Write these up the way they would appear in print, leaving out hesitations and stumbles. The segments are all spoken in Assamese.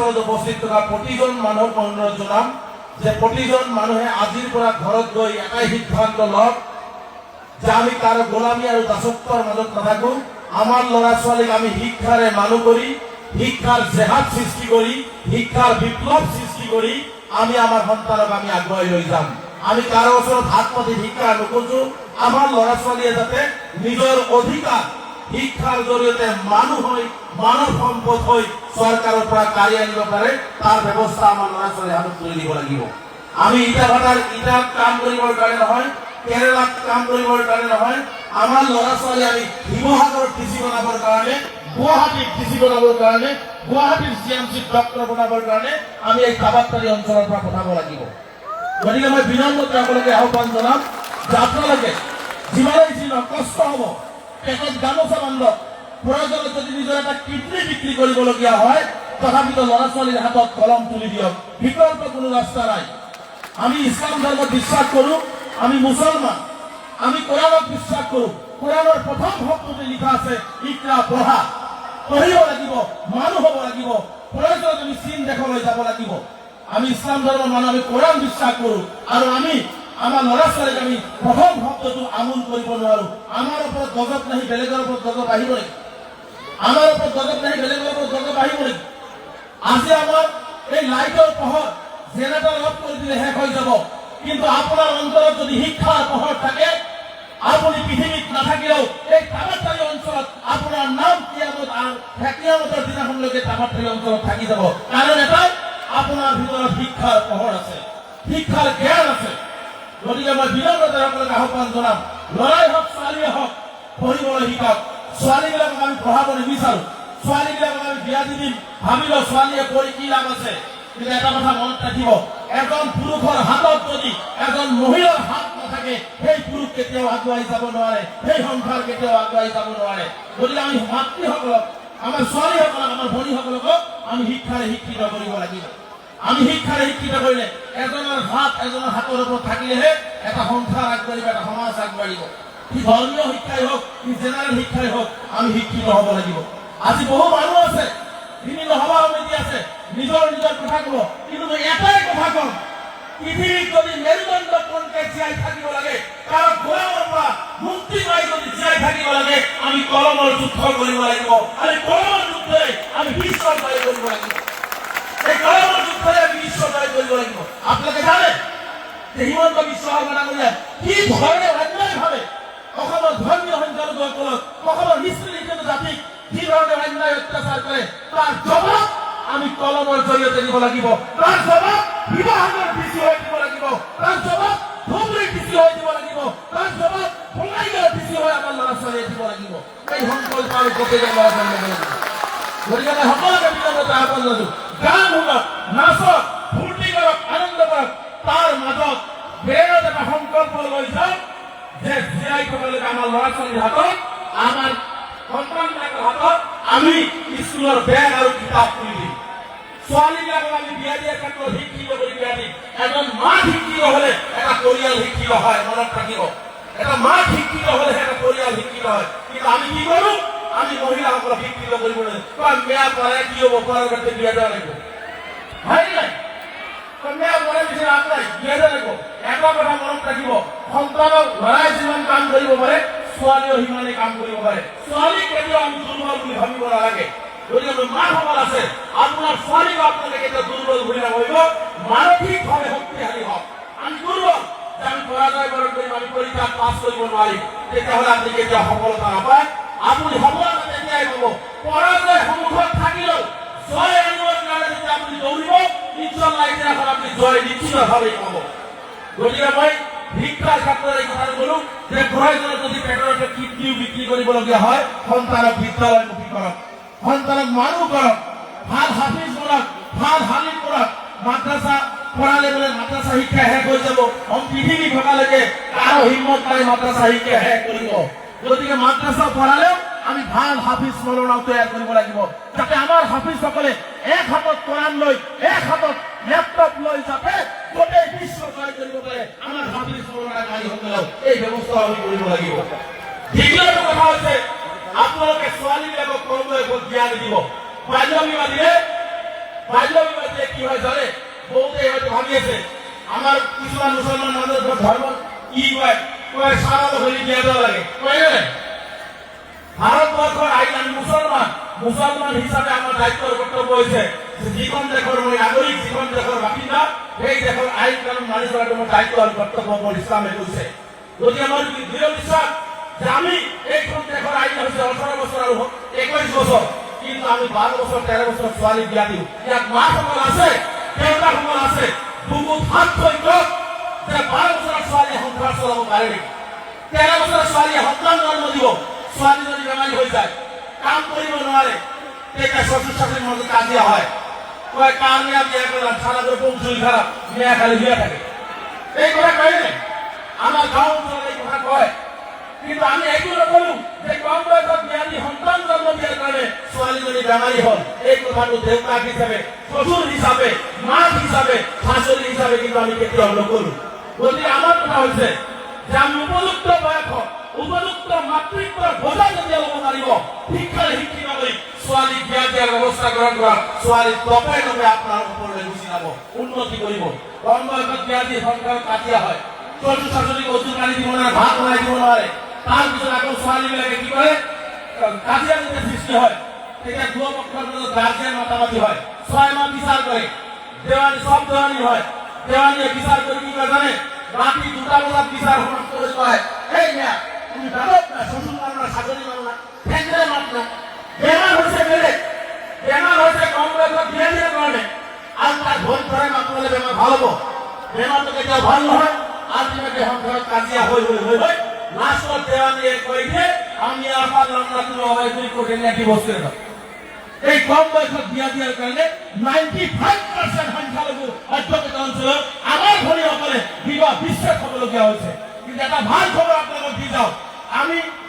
মঞ্চত উপস্থিত থকা প্ৰতিজন মানুহক অনুৰোধ জনাম যে প্ৰতিজন মানুহে আজিৰ পৰা ঘৰত গৈ এটাই সিদ্ধান্ত লওক যে আমি কাৰো গোলামী আৰু দাসত্বৰ মাজত নাথাকো। আমাৰ ল'ৰা ছোৱালীক আমি শিক্ষাৰে মানুহ কৰি, শিক্ষাৰ জেহাদ সৃষ্টি কৰি, শিক্ষাৰ বিপ্লৱ সৃষ্টি কৰি আমি আমাৰ সন্তানক আমি আগুৱাই লৈ যাম। আমি কাৰো ওচৰত হাত পাতি শিক্ষা নোখোজো। আমাৰ ল'ৰা ছোৱালীয়ে যাতে নিজৰ অধিকাৰ শিক্ষাৰ জৰিয়তে মানুহ হৈ, মানৱ সম্পদ হৈ চৰকাৰৰ পৰা কাঢ়ি আনিব পাৰে, তাৰ ব্যৱস্থা আমাৰ ল'ৰা ছোৱালীৰ হাতত তুলি দিব লাগিব। আমি ইটা ভাটাৰ ইটাত কাম কৰিবৰ কাৰণে নহয়, কেৰেলাত কাম কৰিবৰ কাৰণে নহয়, আমাৰ ল'ৰা ছোৱালী আমি শিৱসাগৰত টিচি বনাবৰ কাৰণে, গুৱাহাটীত টিচি বনাবৰ কাৰণে, গুৱাহাটীৰ CMCত ডক্টৰ বনাবৰ কাৰণে আমি এই কাবাট্টাৰী অঞ্চলৰ পৰা পঠাব লাগিব। গতিকে মই বিনম্ৰতে আপোনালোকে আহ্বান জনাম যে আপোনালোকে যিমানেই যি কষ্ট হ'ব, পেটত গামোচা বান্ধক, প্ৰয়োজনত যদি নিজৰ এটা কিডনী বিক্ৰী কৰিবলগীয়া হয় তথাপিতো ল'ৰা ছোৱালীৰ হাতত কলম তুলি দিয়ক। বিকল্প কোনো ৰাস্তা নাই। আমি ইছলাম ধৰ্মত বিশ্বাস কৰো, আমি মুছলমান, আমি কোৰাণত বিশ্বাস কৰো। কোৰাণৰ প্ৰথম শব্দতে লিখা আছে ইকৰা, পঢ়া, পঢ়িব লাগিব, মানুহ হ'ব লাগিব, প্ৰয়োজনত আমি চীন দেশলৈ যাব লাগিব। আমি ইছলাম ধৰ্মৰ মানুহ, আমি কোৰাণ বিশ্বাস কৰো আৰু আমি আমাৰ ল'ৰা ছোৱালীক আমি প্ৰথম শব্দটো আমোল কৰিব নোৱাৰো। আমাৰ ওপৰত গজব নাহি বেলেগৰ ওপৰত গজব আহিব নেকি? আমাৰ ওপৰত গজব নাহি বেলেগৰ ওপৰত গজব আহিব নেকি? আজি আমাৰ এই লাইটৰ পোহৰ জেনেৰেটৰ অফ কৰি দিলে শেষ হৈ যাব, কিন্তু আপোনাৰ অন্তৰত যদি শিক্ষাৰ পোহৰ থাকে, আপুনি পৃথিৱীত নাথাকিলেও এই কাবাট্টাৰী অঞ্চলত আপোনাৰ নাম কিয়ামতৰ দিনাখনলৈকে কাবাট্টাৰী অঞ্চলত থাকি যাব। কাৰণ এটাই, আপোনাৰ ভিতৰত শিক্ষাৰ পোহৰ আছে, শিক্ষাৰ জ্ঞান আছে। গতিকে মই বিনম্ৰতে আপোনালোকে আহ্বান জনাম, ল'ৰাই হওক ছোৱালীয়ে হওক পঢ়িবলৈ শিকক। ছোৱালীবিলাকক আমি পঢ়াব নিবিচাৰো, ছোৱালীবিলাকক আমি বিয়া দি দিম ভাবিলো ছোৱালীয়ে পঢ়ি কি লাভ আছে। কিন্তু এটা কথা মনত ৰাখিব, এজন পুৰুষৰ হাতত যদি এজন মহিলাৰ হাত নাথাকে, সেই পুৰুষ কেতিয়াও আগুৱাই যাব নোৱাৰে, সেই সংসাৰ কেতিয়াও আগুৱাই যাব নোৱাৰে। গতিকে আমি মাতৃসকলক, আমাৰ ছোৱালীসকলক, আমাৰ ভনীসকলকো আমি শিক্ষাৰে শিক্ষিত কৰিব লাগিব। আমি শিক্ষাৰে শিক্ষিত কৰিলে এজনৰ হাত এজনৰ হাতৰ ওপৰত থাকিলেহে এটা সংসাৰ আগবাঢ়িব, এটা সমাজ আগবাঢ়িব। কি ধৰ্মীয় শিক্ষাই হওক, কি জেনেৰেল শিক্ষাই হওক, আমি শিক্ষিত হ'ব লাগিব। আজি বহু মানুহ আছে, বিভিন্ন সভা সমিতি আছে, নিজৰ নিজৰ কথা কব, কিন্তু মই এটাই কথা কম, পৃথিৱীত যদি মেৰুদণ্ড কোনকে জীয়াই থাকিব লাগে, কাৰণ গোলামৰ পৰা মুক্তি পাই যদি জীয়াই থাকিব লাগে, আমি কলমৰ যুদ্ধ কৰিব লাগিব। আমি কলমৰ যুদ্ধে আমি বিশ্ব জয় কৰিব লাগিব। এই কলমৰ যুদ্ধে আমি বিশ্ব জয় কৰিব লাগিব। আপোনালোকে জানে যে হিমন্ত বিশ্ব শৰ্মা ডাঙৰীয়া কি ধৰণে অন্যায় ভাৱে অসমৰ ধৰ্মীয় সংখ্যালঘুসকলক, অসমৰ নিষ্পেষিত জাতিক কি ধৰণে অন্যায় অত্যাচাৰ কৰে, তাৰ জবাব আমি কলমৰ জৰিয়তে দিব লাগিব। তাৰ জবাব শিৱসাগৰ ডিচি হৈ দিব লাগিব, তাৰ জবাব ধুবুৰী ডিচি হৈ দিব লাগিব, তাৰ জবাব বঙাইগাঁও ডিচি হৈ আমাৰ ল'ৰা ছোৱালীয়ে দিব লাগিব। এই সংকল্প আমি প্ৰত্যেকৰ ল'ৰা ছোৱালী ল'ব লাগিব। গতিকে মই সকলোকে বিনম্ৰতা আহ্বান জনাইছো, গান শুনক, নাচক, ফূৰ্তি কৰক, আনন্দ কৰক, তাৰ মাজত বেৰত এটা সংকল্প লৈ যাওক যে জীয়াই থকালৈকে আমাৰ ল'ৰা ছোৱালীৰ হাতত, আমাৰ সন্তানবিলাকৰ হাতত আমি স্কুলৰ বেগ আৰু কিতাপ তুলি দিম। ছোৱালীবিলাকক আমি বিয়া দিয়াৰ ক্ষেত্ৰত শিক্ষিত কৰি বিয়া দিম। এজন মা শিক্ষিত হলে এটা পৰিয়াল শিক্ষিত হয়, মনত ৰাখিব। এটা মা শিক্ষিত হলেহে এটা পৰিয়াল শিক্ষিত হয়। কিন্তু আমি কি কৰো, আমি মহিলাসকলক শিক্ষিত কৰিবলৈ মেয়া পঢ়াই কি হব, পঢ়াৰ ক্ষেত্ৰত বিয়া দেওয়া লাগিব, হয় নাই? মেয়া পঢ়াই দিছে আপনাই বিয়া দেওয়া লাগিব। এটা কথা মনত ৰাখিব, সন্তানক ল'ৰাই যিমান কাম কৰিব পাৰে, ছোৱালীও সিমানে কাম কৰিব পাৰে। ছোৱালীক কেতিয়াও আমি দুৰ্বল বুলি ভাবিব নালাগে। গতিকে মাসকল আছে, আপোনাৰ ছোৱালীক আপোনালোকে কেতিয়াও দুৰ্বল বুলি নাভাবিব, মানসিকভাৱে শক্তিশালী হওক। আমি দুৰ্বল, আমি পৰাজয় বৰণ কৰিম, আমি পৰীক্ষাত পাছ কৰিব নোৱাৰিম, তেতিয়াহ'লে আপুনি কেতিয়াও সফলতা নাপায়। আপুনি সফলতা তেতিয়াই পাব, পৰাজয় সন্মুখত থাকিলেও জয় আনিবৰ কাৰণে যেতিয়া আপুনি দৌৰিব, ইনশাআল্লাহ এদিনাখন আপুনি জয় নিশ্চিতভাৱে পাব। গতিকে মই শিক্ষাৰ ক্ষেত্ৰত এই কথাটো কলো যে প্ৰয়োজনত যদি পেটৰ কিডনিও বিক্ৰী কৰিবলগীয়া হয়, সন্তানক বিদ্যালয়মুখী কৰক, সন্তানক মানুহ কৰক, ভাল হাফিজ কৰক, ভাল হালিম কৰক। মাদ্ৰাছা পঢ়ালে বোলে মাদ্ৰাছা শিক্ষা শেষ হৈ যাব, পৃথিৱী থকালৈকে কাৰো হিম্মত নাই মাদ্ৰাছা শিক্ষা শেষ কৰিব। গতিকে মাদ্ৰাছা পঢ়ালেও আমি ভাল হাফিজ মৌলানাও তৈয়াৰ কৰিব লাগিব, যাতে আমাৰ হাফিজসকলে এক হাতত কোৰাণ লৈ, এক হাতত লেপটপ লৈ যাতে গোটেই বিশ্ব জয় কৰিব পাৰে। আমাৰ হাফিজ মৌলানা কাৰীসকলেও এই ব্যৱস্থা আমি কৰিব লাগিব। দ্বিতীয়টো কথা হৈছে, আপোনালোকে ছোৱালীবিলাকক কমকৈ জ্ঞান দিব। বাল্য বিবাহ দিলে বাল্য বিবাহে কি হয় জানে, বহুতে হয়তো ভাবিয়েছে আমার কিছুমান মুসলমান মানুষ ধর্ম কি কয় কয় সারা হলে বিয়া দেওয়া লাগে, কয় না ভারতবর্ষের আইন আমি মুসলমান হিসাবে আমার দায়িত্ব কর্তব্য হয়েছে জীবন দেশের মই নাগরিক, জীবন দেশের বাসিন্দা, সেই দেশের আইন কানুন মানি চলার জন্য দায়িত্ব আর কর্তব্য আমার ইসলামে কৈছে। যদি আমার দৃঢ় বিশ্বাস যে আমি এইখন দেশের আইন হয়েছে 18 বছর আর 21 বছর, কিন্তু আমি 12 বছর 13 বছর ছোৱালী বিয়া দিওঁ, ইয়াত মা সকল আছে, দেউতা সকল আছে, বুকুত হাত থৈ কওক যে 12 বছৰৰ ছোৱালীয়ে সংসাৰ চলাব পাৰে নেকি, 13 বছৰৰ ছোৱালীয়ে সন্তান জন্ম দিব, ছোৱালী যদি বেমাৰী হৈ যায় কাম কৰিব নোৱাৰে, তেতিয়া শ্বশুৰ শাশুড়িৰ মাজত কাজিয়া হয়, কয় কামিয়া বিয়া করলাম সারা করে পৌঁছুই খারাপ মেয়া খালি বিয়া থাকে, এই কথা কয় না আমার গাঁও অঞ্চলে এই কথা কয়। কিন্তু আমি এইগুলো বলুন যে কম বয়সত বিয়া দি সন্তান জন্ম দিয়ার কারণে ছোৱালী যদি বেমাৰী হল, এই কথাটো দেউতাক হিচাপে, শ্বশুৰ হিসাবে, মাক হিসাবে, শাশুড়ি হিসাবে কিন্তু আমি কেতিয়াও নকৰো। গতিকে আমাৰ কথা হৈছে যে আমি উপযুক্ত বয়স, উপযুক্ত মাতৃত্বৰ বোজা যেতিয়া ল'ব পাৰিব, শিক্ষাৰে শিক্ষিত কৰি ছোৱালী বিয়া দিয়াৰ ব্যৱস্থা গ্ৰহণ কৰা, ছোৱালী তপে তপে আপোনাৰ ওপৰলৈ গুচি যাব, উন্নতি কৰিব। কম বয়সত বিয়া দি সংসাৰত কাজিয়া হয়, শ্বশুৰ শাশুড়িক ওজু পানী দিব নোৱাৰে, ভাত বনাই দিব নোৱাৰে, তাৰপিছত আকৌ ছোৱালীবিলাকে কি কৰে কাজিয়া যেতিয়া সৃষ্টি হয়, তেতিয়া দুয়োপক্ষৰ মাজত গাৰ্জেন মাতামাতি হয়, 6 মাহ বিচাৰ কৰে, দেৱানী সব দেৱানী হয়, দেৱানীয়ে বিচাৰ কৰি কি কৰে জানে, ৰাতি 2টা বজাত বিচাৰ সমাপ্ত হৈ কয় এই মিয়া তুমি জানো না শ্বশুর মানো না শাশুড়ি মানো না ফেঁকলে মাত না, বেমার হয়েছে বেড়ে, বেমার হয়েছে কম বয়সত বিয়া দিয়ার কারণে, আর তার ভোট ধরে মাত্রলে বেমার ভাল হব, বেমার তো কেতিয়াও ভাল নহয়, আলটিমেটলি সংসাৰত কাজিয়া হৈ লাষ্টত দেৱানীয়ে কৈ দিয়ে আমি আর পারলাম না, তুমি অবৈধ কোর্টে নিয়ে ডিভোর্স করে দাও। এই কম বয়সত বিয়া দিয়ার কারণে 95% সংখ্যালঘু অধ্যক্ষিত অঞ্চলত আমার ভনীসকলে বিবাহ বিচ্ছেদ হবলগীয়া হৈছে। কিন্তু এটা ভাল খবর আপনাদের দি যাও,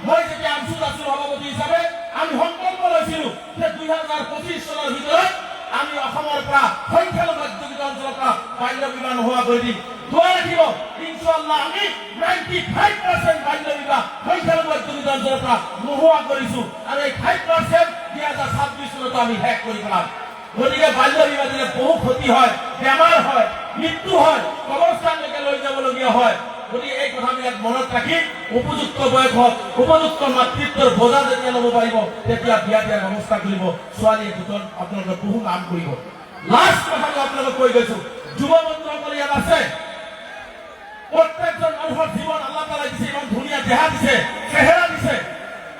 মই যেতিয়া আমচুত আছো সভাপতি হিসাবে আমি সংকল্প লৈছিলো যে 2025 চনৰ ভিতৰত আমি অসমৰ পৰা সংখ্যালঘু অধ্যক্ষিত অঞ্চলৰ পৰা বাল্য বিবাহ নোহোৱা কৰি দিম। দোয়া ৰাখিব ইনশাআল্লাহ আমি 95% বাল্য বিবাহ সংখ্যালঘু অধ্যক্ষিত অঞ্চলৰ পৰা নোহোৱা কৰিছো, আৰু এই 5% 2026 চনত আমি শেষ কৰি পেলাম। গতিকে বাল্য বিবাহ দিলে বহু ক্ষতি হয়, বেমাৰ হয়, মৃত্যু হয়, কবৰস্থানলৈকে লৈ যাবলগীয়া হয়। গতিকে এই কথাবিলাক মনত ৰাখি উপযুক্ত বয়সত উপযুক্ত মাতৃত্বৰ বোজা যেতিয়া ল'ব পাৰিব তেতিয়া বিয়া দিয়াৰ ব্যৱস্থা কৰিব, ছোৱালীয়ে দুজন আপোনালোকে বহু কাম কৰিব। লাষ্ট কথাটো আপোনালোক কৈ গৈছো, যুৱ বন্ধুসকল ইয়াত আছে, প্ৰত্যেকজন মানুহৰ জীৱন আল্লাহ তাআলাই দিছে, ইমান ধুনীয়া দেহা দিছে, চেহেৰা দিছে।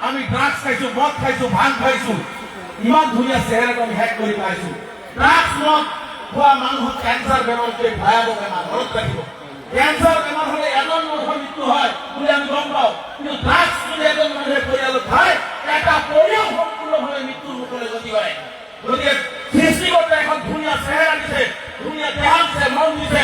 আমি ড্ৰাগছ খাইছো, মদ খাইছো, ভাং খাইছো, ইমান ধুনীয়া চেহেৰাটো আমি শেষ কৰি পাইছো। ড্ৰাগছ মদ খোৱা মানুহৰ কেঞ্চাৰ বেমাৰটোৱে ভয়াৱহ বেমাৰ, মনত ৰাখিব। কেঞ্চাৰ বেমাৰ হলে এজন মানুহৰ মৃত্যু হয় বুলি আমি গম পাওঁ, কিন্তু ড্ৰাগছ যদি এজন মানুহে পৰিয়ালত খায় এটা পৰিয়াল সম্পূৰ্ণভাৱে মৃত্যুৰ মুখলৈ গতি কৰে। গতিকে সৃষ্টিকৰ্তাই এখন ধুনীয়া চেহেৰা দিছে, ধুনীয়া দেহা দিছে, মন দিছে,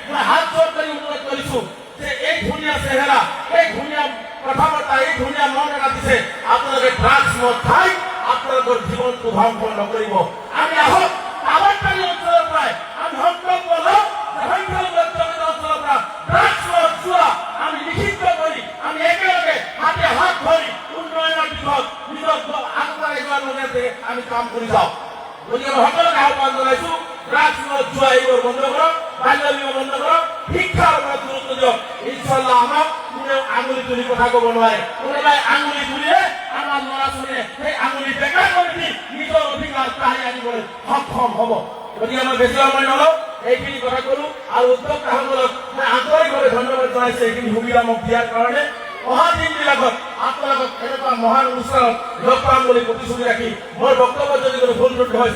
মই হাত জোৰ কৰি অনুৰোধ কৰিছো যে এই ধুনীয়া চেহেৰা, এই ধুনীয়া কথা বাৰ্তা, এই ধুনীয়া মন এটা দিছে, আপোনালোকে ড্ৰাগছ মদ খাই আপোনালোকৰ জীৱনটো ধ্বংস নকৰিব। আমি আহক আবাদকাৰী অঞ্চলৰ পৰাই আমি সংকল্প লওঁ যে সংখ্যালঘু অধ্যক্ষিত অঞ্চলৰ পৰা ড্ৰাগছ মদ জুৱা আমি নিষিদ্ধ কৰি আমি একেলগে হাতে হাত ধৰি উন্নয়নৰ দিশত নিজক আগবঢ়াই যোৱাৰ লগে আমি কাম কৰি যাওঁ। গতিকে মই সকলোকে আহ্বান জনাইছো, ড্ৰাগছ মদ জুৱা এইবোৰ বন্ধ কৰক, বাল্য বিবাহ বন্ধ কৰক, শিক্ষাৰ ওপৰত গুৰুত্ব দিয়ক। ইনশাআল্লাহ আমাক কোনেও আঙুলি তুলি কথা ক'ব নোৱাৰে, কোনোবাই আঙুলি তুলিলে আমাৰ ল'ৰা ছোৱালীয়ে সেই আঙুলি বেকাৰ কৰি দি নিজৰ অধিকাৰ কাঢ়ি আনিবলৈ সক্ষম হ'ব। গতিকে মই বেছি সময় নলওঁ, এইখিনি কথা ক'লো, আৰু উদ্যোক্তাসকলক মই আন্তৰিকভাৱে ধন্যবাদ জনাইছো এইখিনি সুবিধা মোক দিয়াৰ কাৰণে। অহা দিনবিলাকত আপোনালোকক এনেকুৱা মহান অনুষ্ঠানত লগ পাম বুলি প্ৰতিশ্ৰুতি ৰাখি মোৰ বক্তব্য যদি কোনো ভুল ত্ৰুটি হৈছে